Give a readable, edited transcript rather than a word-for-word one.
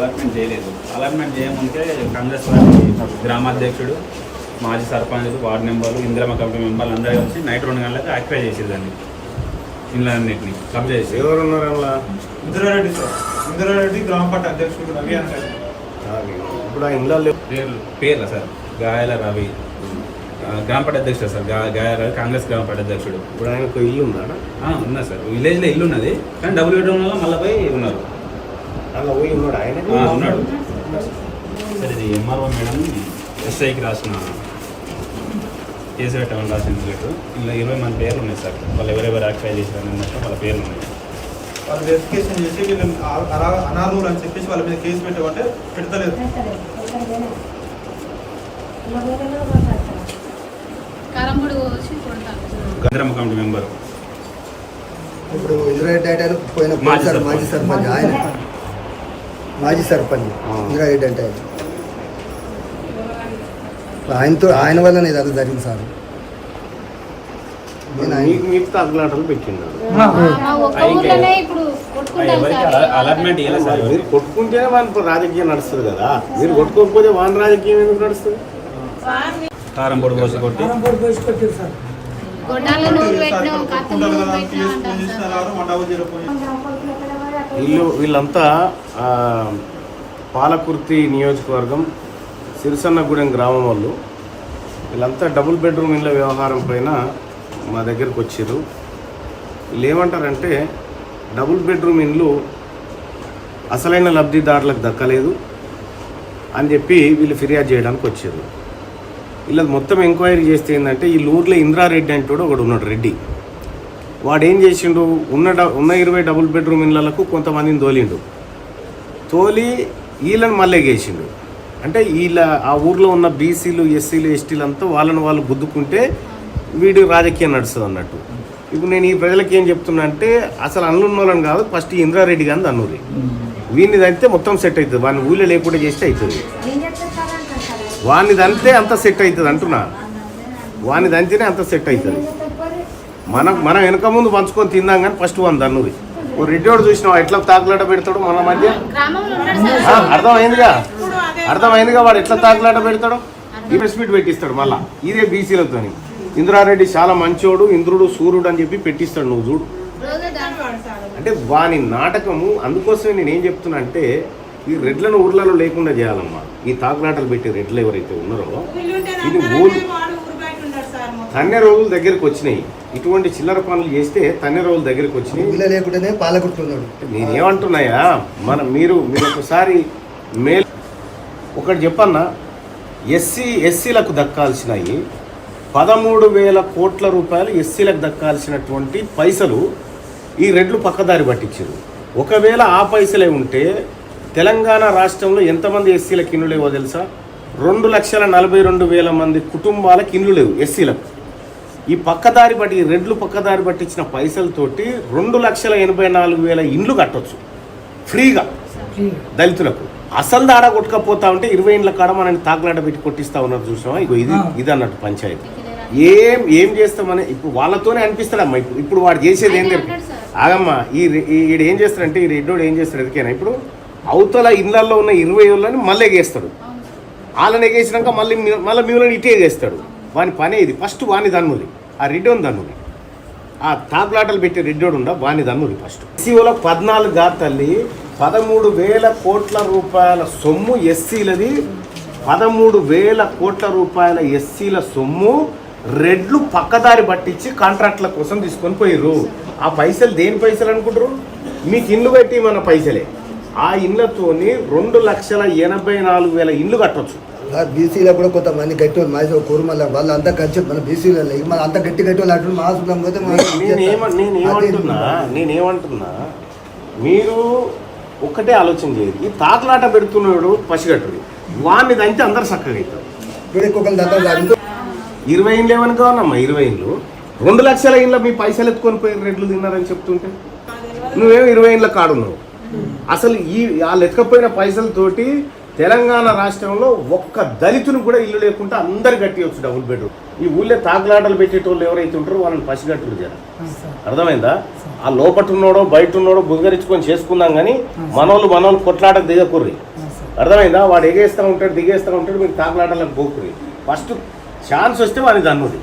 Allotment చేయలేదు. Allotment చేయమంటే Congress party గ్రామాధ్యక్షుడు, మాజీ సర్పంచులు, వార్డు మెంబర్లు, ఇందిరమ్మ కమిటీ మెంబర్లు అందరూ కలిసి నైట్ 2 గంటలకు ఆక్యుపై చేసేదాన్ని. ఇళ్ళన్నింటినీ కబ్జా చేసి. ఎవరు ఉన్నారు అలా? ఇందిరారెడ్డి సార్, ఇందిరారెడ్డి గ్రామ పార్టీ అధ్యక్షుడు రవి అంటారు. ఇప్పుడు ఆ ఇళ్ళ పేర్ల సార్ గాయాల రవి గ్రామ పార్టీ అధ్యక్షుడు సార్. గాయాల రవి కాంగ్రెస్ గ్రామ పార్టీ అధ్యక్షుడు. ఇప్పుడు ఆయనకు ఇల్లు ఉందా? ఉన్నది సార్, విలేజ్లో ఇల్లు ఉన్నది, కానీ డబ్బులు పెట్టడం వల్ల మళ్ళీ పోయి ఉన్నారు. అలా పోయి ఉన్నాడు ఆయన? ఉన్నాడు సార్. ఇది ఎంఆర్ఓ మేడం ఎస్ఐకి రాసిన కేసు పెట్టమని రాసిన లెటర్. ఇలా 20 మంది పేర్లు ఉన్నాయి సార్. వాళ్ళు ఎవరెవరు ఆక్యుపై చేశారని అన్నట్టు వాళ్ళ పేర్లు ఉన్నాయి. వాళ్ళు వెరిఫికేషన్ చేసి వీళ్ళని అనార్హులు అని చెప్పేసి వాళ్ళ మీద కేసు పెట్టమంటే పెడతలేదు. గంధరమ్మ కమిటీ మెంబర్ ఇప్పుడు ఇందిరారెడ్డి అంటే పోయిన మాజీ సర్పంచ్, ఆయన మాజీ సర్పంచ్ ఇందిరారెడ్డి అంటే ఆయన వల్ల ఇది అది జరిగింది సార్. మీకు తగ్గులాటలు పెట్టిండు. అలాట్మెంట్ మీరు కొట్టుకుంటేనే వాళ్ళ రాజకీయం నడుస్తుంది కదా, మీరు కొట్టుకోకపోతే వాళ్ళ రాజకీయం ఎందుకు నడుస్తుంది? కారం పొడి పోసి కొట్టి వీళ్ళంతా పాలకుర్తి నియోజకవర్గం సిరిసన్నగూడెం గ్రామం వాళ్ళు. వీళ్ళంతా డబుల్ బెడ్రూమ్ ఇళ్ళ వ్యవహారం పైన మా దగ్గరకు వచ్చారు. వీళ్ళు ఏమంటారంటే డబుల్ బెడ్రూమ్ ఇండ్లు అసలైన లబ్ధిదారులకు దక్కలేదు అని చెప్పి వీళ్ళు ఫిర్యాదు చేయడానికి వచ్చారు. వీళ్ళది మొత్తం ఎంక్వైరీ చేస్తే ఏంటంటే ఈ ఊర్లో ఇంద్రారెడ్డి అంటే కూడా ఒకడు ఉన్నాడు, రెడ్డి. వాడు ఏం చేసిండు, ఉన్న 20 డబుల్ బెడ్రూమ్ ఇళ్ళకు కొంతమందిని తోలి వీళ్ళని మళ్ళీ గేసిండు. అంటే వీళ్ళ ఆ ఊర్లో ఉన్న బీసీలు, ఎస్సీలు, ఎస్టీలు అంతా వాళ్ళు గుద్దుకుంటే వీడి రాజకీయం నడుస్తుంది అన్నట్టు. ఇప్పుడు నేను ఈ ప్రజలకు ఏం చెప్తున్నా అంటే అసలు అన్నున్న వాళ్ళని కాదు, ఫస్ట్ ఈ ఇంద్రారెడ్డి కానీ అన్నూరి వీడిని దంతే మొత్తం సెట్ అవుతుంది. వాడిని ఊళ్ళో లేకుండా చేస్తే అవుతుంది. వాడిని దంతే అంత సెట్ అవుతుంది అంటున్నా. వాడిని దంతేనే అంత సెట్ అవుతుంది. మనం వెనక ముందు పంచుకొని తిందాం కానీ ఫస్ట్ వాడిని దన్నూరి. ఓ రెడ్డివాడు చూసినావు ఎట్లా తాకులాట పెడతాడు మన మధ్య. అర్థమైందిగా వాడు ఎట్లా తాకులాట పెడతాడు. ఈ ప్రెస్ మీట్ పెట్టిస్తాడు మళ్ళా ఇదే బీసీలతో. ఇంద్రారెడ్డి చాలా మంచోడు, ఇంద్రుడు సూర్యుడు అని చెప్పి పెట్టిస్తాడు. నువ్వు చూడు అంటే వాని నాటకము. అందుకోసమే నేనేం చెప్తున్నా అంటే ఈ రెడ్లను ఊర్లలో లేకుండా చేయాలమ్మా. ఈ తాకులాటలు పెట్టి రెడ్లు ఎవరైతే ఉన్నారో ఇది ఊరు తన్నే రోజుల దగ్గరికి వచ్చినాయి. ఇటువంటి చిల్లర పనులు చేస్తే తన్నే రోజుల దగ్గరికి వచ్చినాయి. లేకుండానే పాలకుడుతున్నాడు. నేనేమంటున్నాయా, మీరు ఒకసారి ఒకటి చెప్పన్నా, ఎస్సీలకు దక్కాల్సినవి 13,000 కోట్ల రూపాయలు ఎస్సీలకు దక్కాల్సినటువంటి పైసలు ఈ రెడ్లు పక్కదారి పట్టించారు. ఒకవేళ ఆ పైసలే ఉంటే తెలంగాణ రాష్ట్రంలో ఎంతమంది ఎస్సీలకు ఇండ్లు లేవో తెలుసా? 2,42,000 మంది కుటుంబాలకు ఇండ్లు లేవు ఎస్సీలకు. ఈ పక్కదారి పట్టి రెడ్లు పక్కదారి పట్టించిన పైసలతోటి 2,84,000 ఇండ్లు కట్టొచ్చు ఫ్రీగా దళితులకు. అసలు దాడ కొట్టుకపోతా ఉంటే 20 ఇండ్ల కాడ మనని తాకులాట పెట్టి కొట్టిస్తా ఉన్నారు. చూసినావా? ఇగో ఇది అన్నట్టు పంచాయతీ. ఏం చేస్తామని ఇప్పుడు వాళ్ళతోనే అనిపిస్తాడమ్మా. ఇప్పుడు వాడు చేసేది ఏం తెలియదు. ఆగమ్మా, ఈడు ఏం చేస్తాడంటే ఈ రెడ్డోడు ఏం చేస్తాడు ఎదికేనా, ఇప్పుడు అవతల ఇళ్ళల్లో ఉన్న 20 ఏళ్ళని మళ్ళీ ఎగేస్తాడు. వాళ్ళని ఎగేసినాక మళ్ళీ మీలని ఇటే ఎగేస్తాడు. వాని పనే ఇది. ఫస్ట్ వాని దన్నుది, ఆ రెడ్డోని దన్నుది. ఆ తాకులాటలు పెట్టి రెడ్డోడు ఉండ వాని దన్నుది ఫస్ట్. ఎస్సీలో 14 తల్లి 13,000 కోట్ల రూపాయల సొమ్ము ఎస్సీలది. 13,000 కోట్ల రూపాయల ఎస్సీల సొమ్ము రెడ్లు పక్కదారి పట్టించి కాంట్రాక్ట్ల కోసం తీసుకొని పోయిర్రు. ఆ పైసలు దేని పైసలు అనుకుంటారు? మీకు ఇండ్లు కట్టి మన పైసలే. ఆ ఇండ్లతోని 2,84,000 ఇండ్లు కట్టవచ్చు. బీసీలో కూడా కొంతమంది గట్టి వాళ్ళు మాసి కూరమల్ల వాళ్ళు అంతా ఖర్చు మన బీసీలలో మన అంత గట్టి వాళ్ళు అటు మాసుకున్నాం పోతే నేనేమంటున్నా, మీరు ఒక్కటే ఆలోచన చేయదు. ఈ తాకులాట పెడుతున్నాడు పసిగట్టుడు, వాడిని దంటే అందరు చక్కగా అవుతారు. 20 ఇండ్లు ఏమని కావాలమ్మా? 20 ఇండ్లు 2 లక్షల ఇండ్ల మీ పైసలు ఎత్తుకొని పోయి రెడ్లు తిన్నారని చెప్తుంటే నువ్వేమో 20 ఇండ్ల కాడున్నావు. అసలు వాళ్ళు ఎత్తుకపోయిన పైసలతోటి తెలంగాణ రాష్ట్రంలో ఒక్క దళితుని కూడా ఇల్లు లేకుండా అందరు కట్టివచ్చు డబుల్ బెడ్రూమ్. ఈ ఊళ్ళో తాకులాటలు పెట్టేటోళ్ళు ఎవరైతే ఉంటారో వాళ్ళని పసిగట్టులు జర సార్. అర్థమైందా? ఆ లోపట ఉన్నాడో బయట ఉన్నాడో బుగ్గరించుకొని చేసుకుందాం కానీ మనోళ్ళు కొట్లాటకు దిగకుర్రి. సార్. అర్థమైందా? వాడు ఎగేస్తూ ఉంటాడు దిగేస్తూ ఉంటాడు, మీరు తాకులాటలకు పోకుర్రి. ఫస్ట్ ఛాన్స్ వస్తే వాడిని దన్నుది.